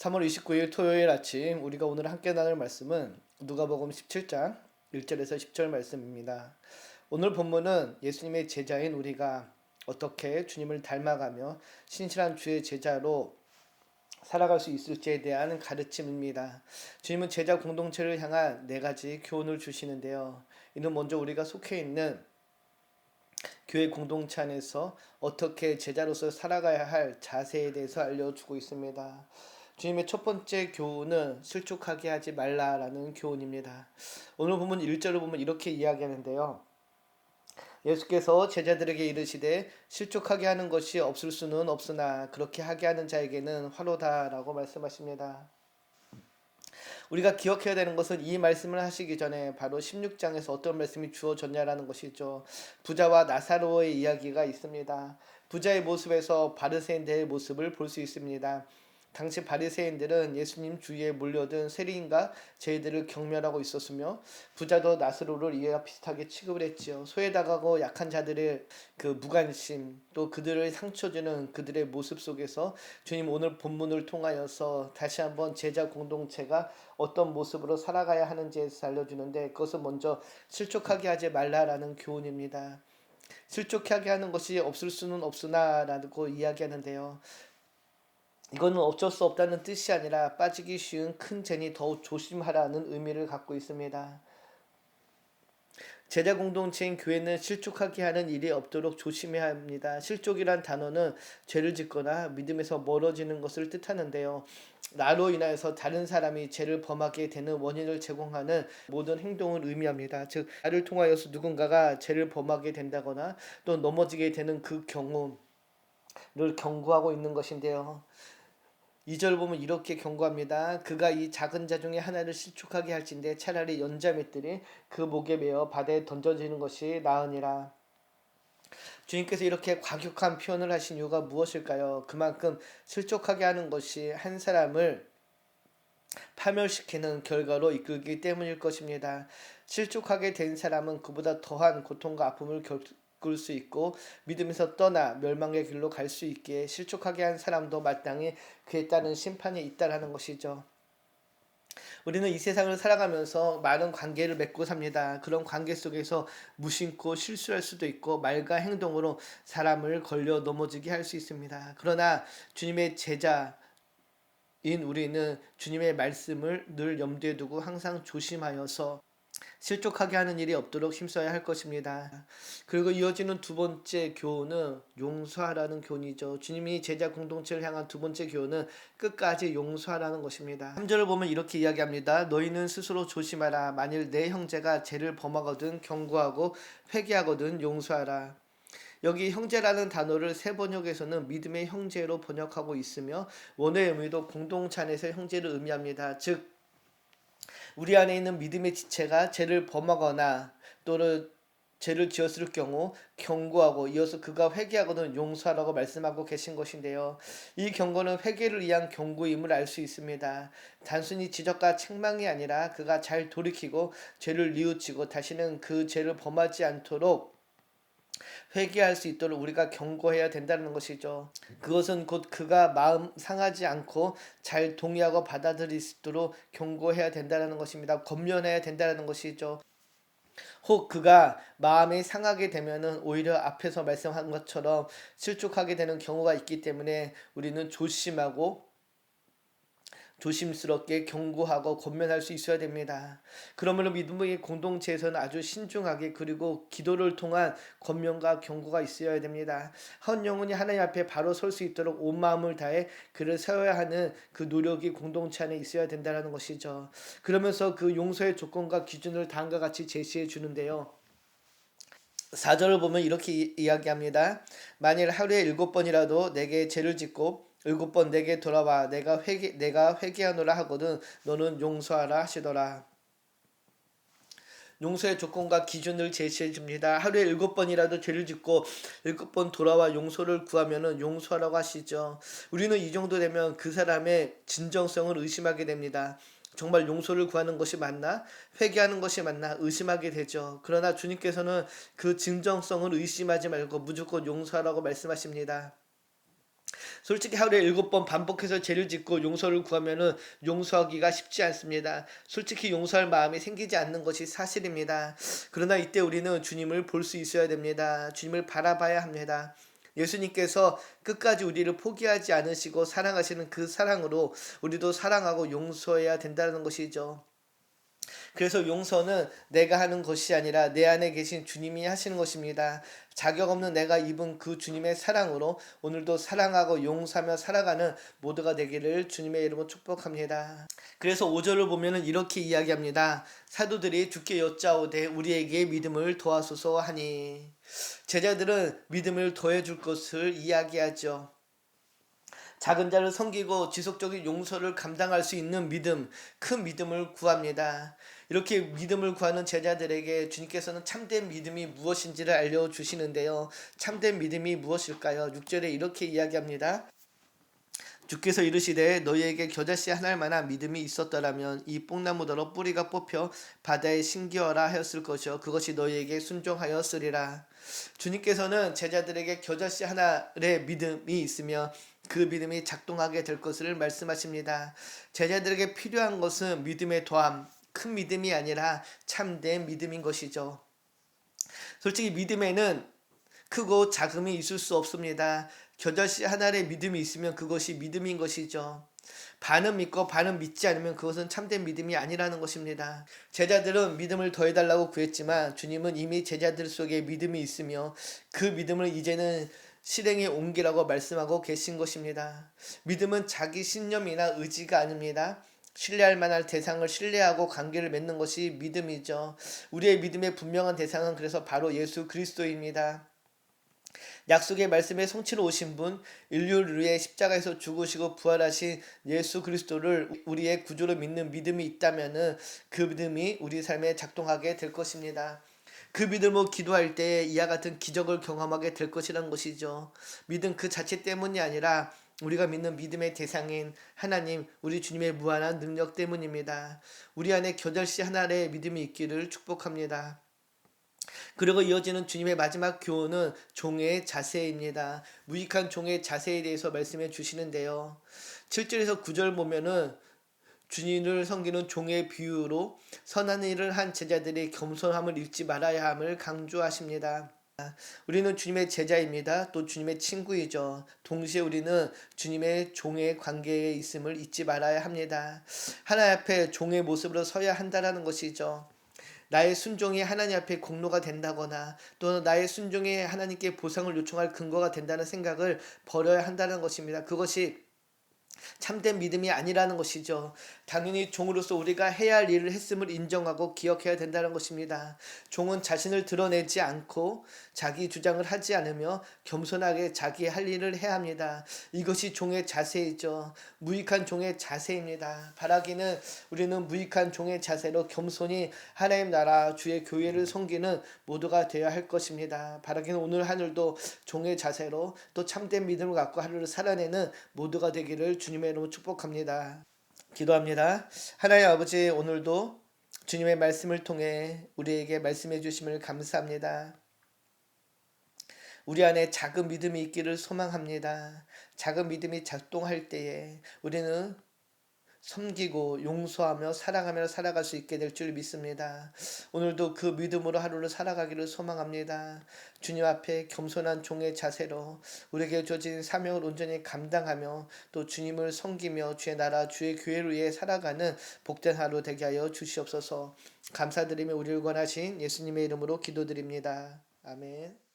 3월 29일 토요일 아침 우리가 오늘 함께 나눌 말씀은 누가복음 17장 1절에서 10절 말씀입니다. 오늘 본문은 예수님의 제자인 우리가 어떻게 주님을 닮아가며 신실한 주의 제자로 살아갈 수 있을지에 대한 가르침입니다. 주님은 제자 공동체를 향한 네 가지 교훈을 주시는데요. 이는 먼저 우리가 속해 있는 교회 공동체 안에서 어떻게 제자로서 살아가야 할 자세에 대해서 알려주고 있습니다. 주님의 첫 번째 교훈은 실족하게 하지 말라라는 교훈입니다. 오늘 보면 1절을 보면 이렇게 이야기하는데요. 예수께서 제자들에게 이르시되 실족하게 하는 것이 없을 수는 없으나 그렇게 하게 하는 자에게는 화로다라고 말씀하십니다. 우리가 기억해야 되는 것은 이 말씀을 하시기 전에 바로 16장에서 어떤 말씀이 주어졌냐라는 것이죠. 부자와 나사로의 이야기가 있습니다. 부자의 모습에서 바리새인들의 모습을 볼 수 있습니다. 당시 바리새인들은 예수님 주위에 몰려든 세리인과 죄인들을 경멸하고 있었으며 부자도 나사로를 이와 비슷하게 취급을 했지요. 소외당하고 약한 자들의 그 무관심 또 그들을 상처 주는 그들의 모습 속에서 주님 오늘 본문을 통하여서 다시 한번 제자 공동체가 어떤 모습으로 살아가야 하는지에 대해서 알려주는데 그것은 먼저 실족하게 하지 말라라는 교훈입니다. 실족하게 하는 것이 없을 수는 없으나 라고 이야기하는데요. 이거는 어쩔 수 없다는 뜻이 아니라 빠지기 쉬운 큰 죄니 더욱 조심하라는 의미를 갖고 있습니다. 제자 공동체인 교회는 실족하게 하는 일이 없도록 조심해야 합니다. 실족이란 단어는 죄를 짓거나 믿음에서 멀어지는 것을 뜻하는데요. 나로 인하여서 다른 사람이 죄를 범하게 되는 원인을 제공하는 모든 행동을 의미합니다. 즉 나를 통하여서 누군가가 죄를 범하게 된다거나 또 넘어지게 되는 그 경우를 경고하고 있는 것인데요. 2절 보면 이렇게 경고합니다. 그가 이 작은 자 중에 하나를 실족하게 할진대 차라리 연자맷들이 그 목에 매어 바다에 던져지는 것이 나으니라. 주님께서 이렇게 과격한 표현을 하신 이유가 무엇일까요? 그만큼 실족하게 하는 것이 한 사람을 파멸시키는 결과로 이끌기 때문일 것입니다. 실족하게 된 사람은 그보다 더한 고통과 아픔을 겪을 수 있고 믿음에서 떠나 멸망의 길로 갈 수 있기에 실족하게 한 사람도 마땅히 그에 따른 심판이 있다라는 것이죠. 우리는 이 세상을 살아가면서 많은 관계를 맺고 삽니다. 그런 관계 속에서 무심코 실수할 수도 있고 말과 행동으로 사람을 걸려 넘어지게 할 수 있습니다. 그러나 주님의 제자 인 우리는 주님의 말씀을 늘 염두에 두고 항상 조심하여서 실족하게 하는 일이 없도록 힘써야 할 것입니다. 그리고 이어지는 두 번째 교훈은 용서하라는 교훈이죠. 주님이 제자 공동체를 향한 두 번째 교훈은 끝까지 용서하라는 것입니다. 3절을 보면 이렇게 이야기합니다. 너희는 스스로 조심하라. 만일 내 형제가 죄를 범하거든 경고하고 회개하거든 용서하라. 여기 형제라는 단어를 새 번역에서는 믿음의 형제로 번역하고 있으며 원어의 의미도 공동체 안에서 형제를 의미합니다. 즉 우리 안에 있는 믿음의 지체가 죄를 범하거나 또는 죄를 지었을 경우 경고하고 이어서 그가 회개하거든 용서하라고 말씀하고 계신 것인데요. 이 경고는 회개를 위한 경고임을 알 수 있습니다. 단순히 지적과 책망이 아니라 그가 잘 돌이키고 죄를 뉘우치고 다시는 그 죄를 범하지 않도록 회개할 수 있도록 우리가 경고해야 된다는 것이죠. 그것은 곧 그가 마음 상하지 않고 잘 동의하고 받아들일 수 있도록 경고해야 된다는 것입니다. 권면해야 된다는 것이죠. 혹 그가 마음이 상하게 되면은 오히려 앞에서 말씀한 것처럼 실족하게 되는 경우가 있기 때문에 우리는 조심스럽게 경고하고 권면할 수 있어야 됩니다. 그러므로 믿음의 공동체에서는 아주 신중하게 그리고 기도를 통한 권면과 경고가 있어야 됩니다. 한 영혼이 하나님 앞에 바로 설 수 있도록 온 마음을 다해 그를 세워야 하는 그 노력이 공동체 안에 있어야 된다는 것이죠. 그러면서 그 용서의 조건과 기준을 다음과 같이 제시해 주는데요. 4절을 보면 이렇게 이야기합니다. 만일 하루에 7번이라도 내게 죄를 짓고 7번 내게 돌아와 내가 회개하노라 하거든 너는 용서하라 하시더라. 용서의 조건과 기준을 제시해 줍니다. 하루에 7번이라도 죄를 짓고 7번 돌아와 용서를 구하면은 용서하라고 하시죠. 우리는 이 정도 되면 그 사람의 진정성을 의심하게 됩니다. 정말 용서를 구하는 것이 맞나? 회개하는 것이 맞나? 의심하게 되죠. 그러나 주님께서는 그 진정성을 의심하지 말고 무조건 용서하라고 말씀하십니다. 솔직히 하루에 7번 반복해서 죄를 짓고 용서를 구하면은 용서하기가 쉽지 않습니다. 솔직히 용서할 마음이 생기지 않는 것이 사실입니다. 그러나 이때 우리는 주님을 볼 수 있어야 됩니다. 주님을 바라봐야 합니다. 예수님께서 끝까지 우리를 포기하지 않으시고 사랑하시는 그 사랑으로 우리도 사랑하고 용서해야 된다는 것이죠. 그래서 용서는 내가 하는 것이 아니라 내 안에 계신 주님이 하시는 것입니다. 자격 없는 내가 입은 그 주님의 사랑으로 오늘도 사랑하고 용서하며 살아가는 모두가 되기를 주님의 이름으로 축복합니다. 그래서 5절을 보면은 이렇게 이야기합니다. 사도들이 주께 여짜오되 우리에게 믿음을 도와소서 하니, 제자들은 믿음을 더해줄 것을 이야기하죠. 작은 자를 섬기고 지속적인 용서를 감당할 수 있는 믿음, 큰 믿음을 구합니다. 이렇게 믿음을 구하는 제자들에게 주님께서는 참된 믿음이 무엇인지를 알려주시는데요. 참된 믿음이 무엇일까요? 6절에 이렇게 이야기합니다. 주께서 이르시되 너희에게 겨자씨 하나만한 믿음이 있었더라면 이 뽕나무더러 뿌리가 뽑혀 바다에 심기어라 하였을 것이요 그것이 너희에게 순종하였으리라. 주님께서는 제자들에게 겨자씨 하나의 믿음이 있으며 그 믿음이 작동하게 될 것을 말씀하십니다. 제자들에게 필요한 것은 믿음의 더함, 큰 믿음이 아니라 참된 믿음인 것이죠. 솔직히 믿음에는 크고 작음이 있을 수 없습니다. 겨자씨 하나의 믿음이 있으면 그것이 믿음인 것이죠. 반은 믿고 반은 믿지 않으면 그것은 참된 믿음이 아니라는 것입니다. 제자들은 믿음을 더해달라고 구했지만 주님은 이미 제자들 속에 믿음이 있으며 그 믿음을 이제는 실행에 옮기라고 말씀하고 계신 것입니다. 믿음은 자기 신념이나 의지가 아닙니다. 신뢰할 만한 대상을 신뢰하고 관계를 맺는 것이 믿음이죠. 우리의 믿음의 분명한 대상은 그래서 바로 예수 그리스도입니다. 약속의 말씀에 성취로 오신 분, 인류를 위해 십자가에서 죽으시고 부활하신 예수 그리스도를 우리의 구주로 믿는 믿음이 있다면은 그 믿음이 우리 삶에 작동하게 될 것입니다. 그 믿음으로 기도할 때 이와 같은 기적을 경험하게 될 것이라는 것이죠. 믿음 그 자체 때문이 아니라 우리가 믿는 믿음의 대상인 하나님, 우리 주님의 무한한 능력 때문입니다. 우리 안에 겨자씨 하나의 믿음이 있기를 축복합니다. 그리고 이어지는 주님의 마지막 교훈은 종의 자세입니다. 무익한 종의 자세에 대해서 말씀해 주시는데요. 7절에서 9절 보면은 주님을 섬기는 종의 비유로 선한 일을 한 제자들이 겸손함을 잃지 말아야 함을 강조하십니다. 우리는 주님의 제자입니다. 또 주님의 친구이죠. 동시에 우리는 주님의 종의 관계에 있음을 잊지 말아야 합니다. 하나님 앞에 종의 모습으로 서야 한다라는 것이죠. 나의 순종이 하나님 앞에 공로가 된다거나 또 나의 순종이 하나님께 보상을 요청할 근거가 된다는 생각을 버려야 한다는 것입니다. 그것이 참된 믿음이 아니라는 것이죠. 당연히 종으로서 우리가 해야 할 일을 했음을 인정하고 기억해야 된다는 것입니다. 종은 자신을 드러내지 않고 자기 주장을 하지 않으며 겸손하게 자기 할 일을 해야 합니다. 이것이 종의 자세이죠. 무익한 종의 자세입니다. 바라기는 우리는 무익한 종의 자세로 겸손히 하나님 나라 주의 교회를 섬기는 모두가 되어야 할 것입니다. 바라기는 오늘 하늘도 종의 자세로 또 참된 믿음을 갖고 하루를 살아내는 모두가 되기를 주님의 이름으로 축복합니다. 기도합니다. 하나님 아버지, 오늘도 주님의 말씀을 통해 우리에게 말씀해 주심을 감사합니다. 우리 안에 작은 믿음이 있기를 소망합니다. 작은 믿음이 작동할 때에 우리는 섬기고 용서하며 사랑하며 살아갈 수 있게 될 줄 믿습니다. 오늘도 그 믿음으로 하루를 살아가기를 소망합니다. 주님 앞에 겸손한 종의 자세로 우리에게 주어진 사명을 온전히 감당하며 또 주님을 섬기며 주의 나라 주의 교회를 위해 살아가는 복된 하루 되게 하여 주시옵소서. 감사드리며 우리를 권하신 예수님의 이름으로 기도드립니다. 아멘.